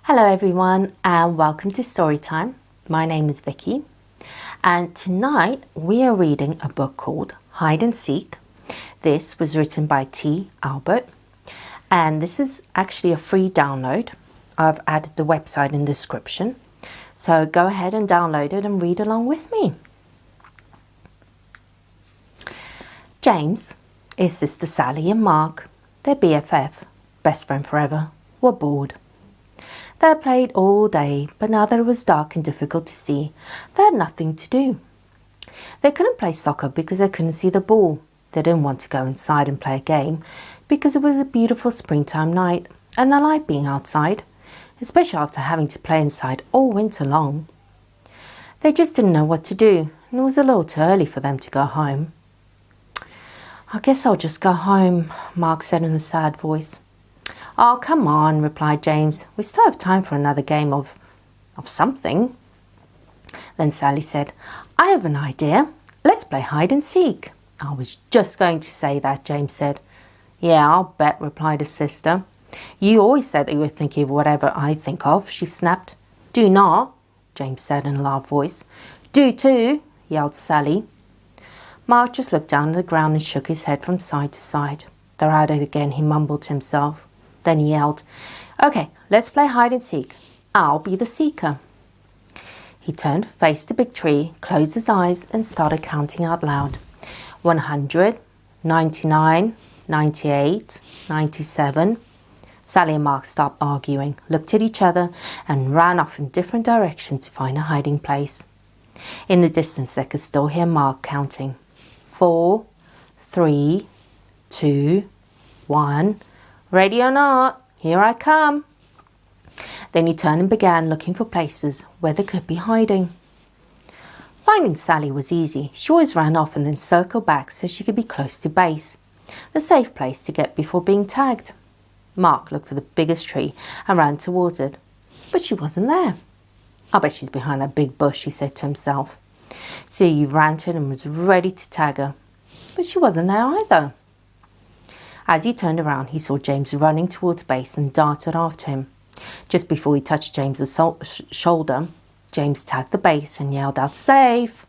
Hello everyone and welcome to Storytime. My name is Vicky and tonight we are reading a book called Hide and Seek. This was written by T. Albert and this is actually a free download. I've added the website in the description, so go ahead and download it and read along with me. James, his sister Sally and Mark, their BFF, best friend forever, were bored. They had played all day, but now that it was dark and difficult to see, they had nothing to do. They couldn't play soccer because they couldn't see the ball. They didn't want to go inside and play a game because it was a beautiful springtime night and they liked being outside, especially after having to play inside all winter long. They just didn't know what to do and it was a little too early for them to go home. "I guess I'll just go home," Mark said in a sad voice. "Oh, come on," replied James. "We still have time for another game of something." Then Sally said, "I have an idea. Let's play hide and seek." "I was just going to say that," James said. "Yeah, I'll bet," replied his sister. "You always said that you were thinking of whatever I think of," she snapped. "Do not," James said in a loud voice. "Do too," yelled Sally. Mark just looked down at the ground and shook his head from side to side. "They're at it again," he mumbled to himself. Then he yelled, "Okay, let's play hide and seek. I'll be the seeker." He turned, faced the big tree, closed his eyes and started counting out loud. 100, 99, 98, 97. Sally and Mark stopped arguing, looked at each other and ran off in different directions to find a hiding place. In the distance they could still hear Mark counting. 4, 3, 2, 1. "Ready or not, here I come." Then he turned and began looking for places where they could be hiding. Finding Sally was easy. She always ran off and then circled back so she could be close to base, the safe place to get before being tagged. Mark looked for the biggest tree and ran towards it, but she wasn't there. "I bet she's behind that big bush," he said to himself. So he ran to it and was ready to tag her, but she wasn't there either. As he turned around, he saw James running towards base and darted after him. Just before he touched James's shoulder, James tagged the base and yelled out, "Safe!"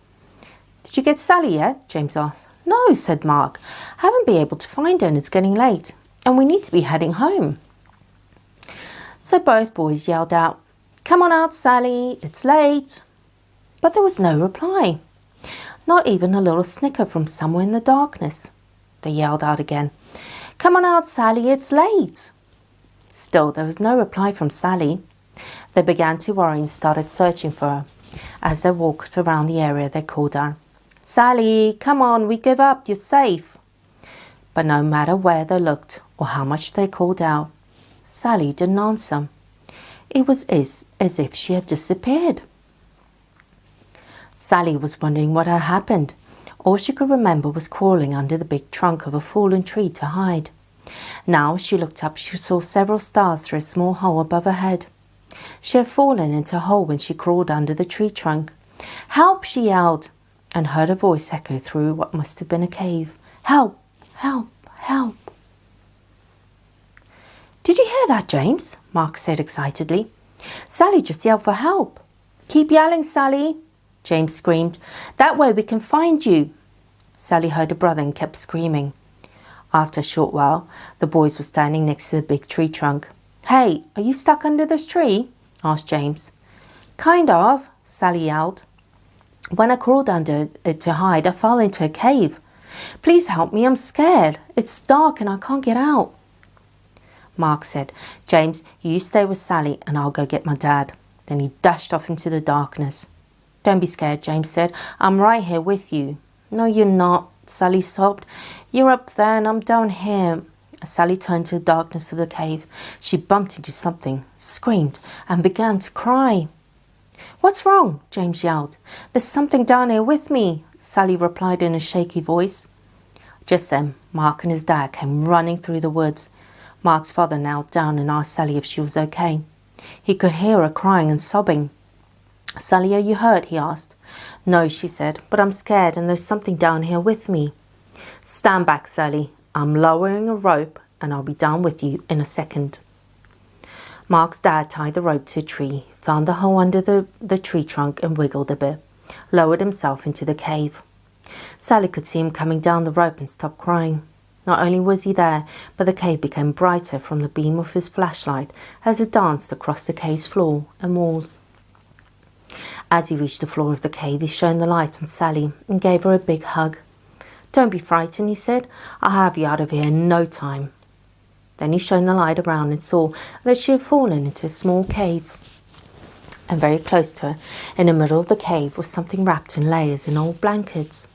"Did you get Sally yet?" James asked. "No," said Mark. "I haven't been able to find her and it's getting late and we need to be heading home." So both boys yelled out, "Come on out, Sally, it's late." But there was no reply, not even a little snicker from somewhere in the darkness. They yelled out again, "Come on out, Sally, it's late." Still, there was no reply from Sally. They began to worry and started searching for her. As they walked around the area, they called out, "Sally, come on, we give up, you're safe." But no matter where they looked or how much they called out, Sally didn't answer. It was as if she had disappeared. Sally was wondering what had happened. All she could remember was crawling under the big trunk of a fallen tree to hide. Now as she looked up, she saw several stars through a small hole above her head. She had fallen into a hole when she crawled under the tree trunk. "Help!" she yelled, and heard a voice echo through what must have been a cave. "Help! Help! Help!" "Did you hear that, James?" Mark said excitedly. "Sally just yelled for help." "Keep yelling, Sally," James screamed. "That way we can find you." Sally heard her brother and kept screaming. After a short while, the boys were standing next to the big tree trunk. "Hey, are you stuck under this tree?" asked James. "Kind of," Sally yelled. "When I crawled under it to hide, I fell into a cave. Please help me, I'm scared. It's dark and I can't get out." Mark said, "James, you stay with Sally and I'll go get my dad." Then he dashed off into the darkness. "Don't be scared," James said. "I'm right here with you." "No, you're not," Sally sobbed. "You're up there and I'm down here." As Sally turned to the darkness of the cave, she bumped into something, screamed, and began to cry. "What's wrong?" James yelled. "There's something down here with me," Sally replied in a shaky voice. Just then, Mark and his dad came running through the woods. Mark's father knelt down and asked Sally if she was okay. He could hear her crying and sobbing. "Sally, are you hurt?" he asked. "No," she said, "but I'm scared and there's something down here with me." "Stand back, Sally. I'm lowering a rope and I'll be down with you in a second." Mark's dad tied the rope to a tree, found the hole under the tree trunk and wiggled a bit, lowered himself into the cave. Sally could see him coming down the rope and stopped crying. Not only was he there, but the cave became brighter from the beam of his flashlight as it danced across the cave's floor and walls. As he reached the floor of the cave, he shone the light on Sally and gave her a big hug. "Don't be frightened," he said. "I'll have you out of here in no time." Then he shone the light around and saw that she had fallen into a small cave. And very close to her, in the middle of the cave, was something wrapped in layers in old blankets.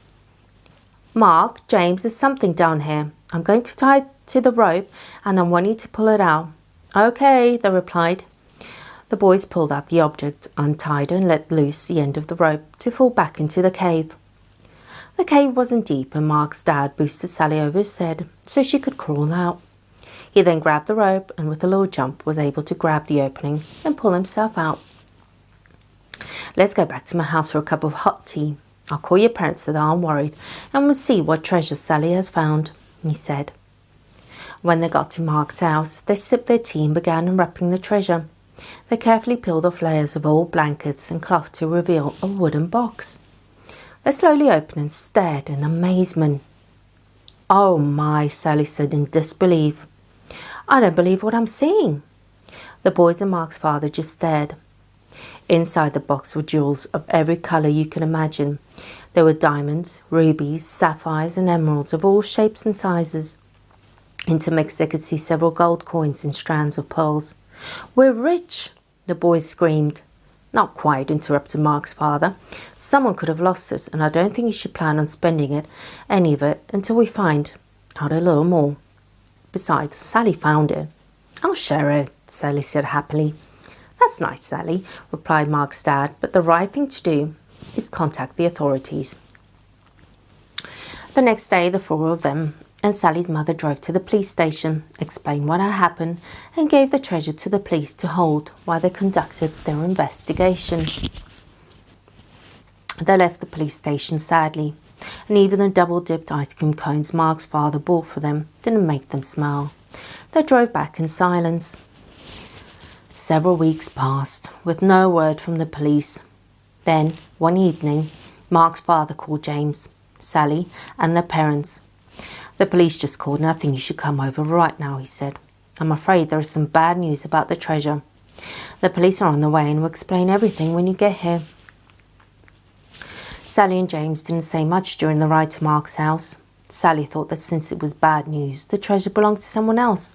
"Mark, James, there's something down here. I'm going to tie it to the rope and I want you to pull it out." "Okay," they replied. The boys pulled out the object, untied her and let loose the end of the rope to fall back into the cave. The cave wasn't deep and Mark's dad boosted Sally over his head so she could crawl out. He then grabbed the rope and with a little jump was able to grab the opening and pull himself out. "Let's go back to my house for a cup of hot tea. I'll call your parents so they aren't worried and we'll see what treasure Sally has found," he said. When they got to Mark's house, they sipped their tea and began unwrapping the treasure. They carefully peeled off layers of old blankets and cloth to reveal a wooden box. They slowly opened and stared in amazement. "Oh my," Sally said in disbelief. "I don't believe what I'm seeing." The boys and Mark's father just stared. Inside the box were jewels of every colour you can imagine. There were diamonds, rubies, sapphires and emeralds of all shapes and sizes. Intermixed they could see several gold coins and strands of pearls. "We're rich!" the boys screamed. "Not quite," interrupted Mark's father. "Someone could have lost this and I don't think you should plan on spending any of it until we find out a little more. Besides, Sally found it." "I'll share it," Sally said happily. "That's nice, Sally," replied Mark's dad, "but the right thing to do is contact the authorities." The next day, the four of them and Sally's mother drove to the police station, explained what had happened, and gave the treasure to the police to hold while they conducted their investigation. They left the police station sadly, and even the double-dipped ice cream cones Mark's father bought for them didn't make them smile. They drove back in silence. Several weeks passed, with no word from the police. Then, one evening, Mark's father called James, Sally, and their parents. "The police just called and I think you should come over right now," he said. "I'm afraid there is some bad news about the treasure. The police are on the way and will explain everything when you get here." Sally and James didn't say much during the ride to Mark's house. Sally thought that since it was bad news, the treasure belonged to someone else,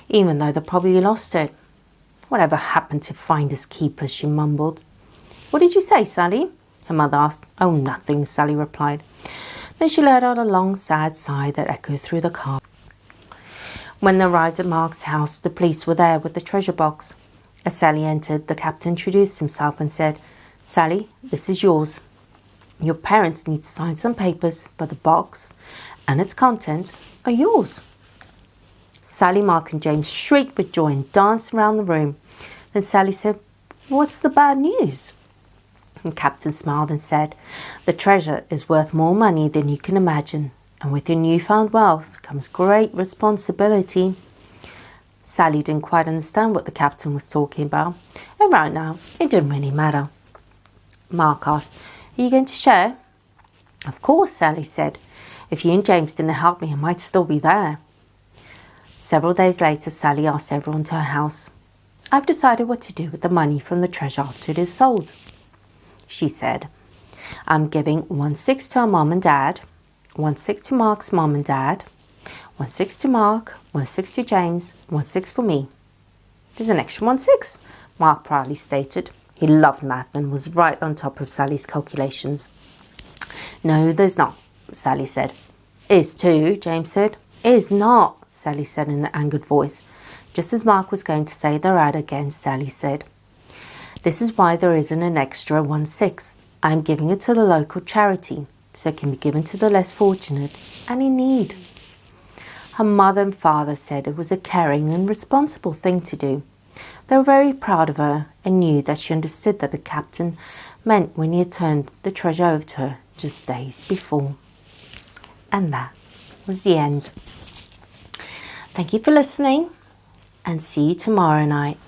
even though they probably lost it. "Whatever happened to finders keepers?" she mumbled. "What did you say, Sally?" her mother asked. "Oh, nothing," Sally replied. Then she let out a long, sad sigh that echoed through the car. When they arrived at Mark's house, the police were there with the treasure box. As Sally entered, the captain introduced himself and said, "Sally, this is yours. Your parents need to sign some papers, but the box and its contents are yours." Sally, Mark and James shrieked with joy and danced around the room. Then Sally said, "What's the bad news?" The captain smiled and said, "The treasure is worth more money than you can imagine, and with your newfound wealth comes great responsibility." Sally didn't quite understand what the captain was talking about, and right now it didn't really matter. Mark asked, "Are you going to share?" "Of course," Sally said. "If you and James didn't help me, I might still be there." Several days later, Sally asked everyone to her house, "I've decided what to do with the money from the treasure after it is sold," she said. "I'm giving 1/6 to our mom and dad, 1/6 to Mark's mom and dad, 1/6 to Mark, 1/6 to James, 1/6 for me." "There's an extra 1/6, Mark proudly stated. He loved math and was right on top of Sally's calculations. "No, there's not," Sally said. "Is too," James said. "Is not," Sally said in an angered voice. Just as Mark was going to say they're out again, Sally said, "This is why there isn't an extra 1/6. I'm giving it to the local charity, so it can be given to the less fortunate and in need." Her mother and father said it was a caring and responsible thing to do. They were very proud of her and knew that she understood that the captain meant when he had turned the treasure over to her just days before. And that was the end. Thank you for listening, and see you tomorrow night.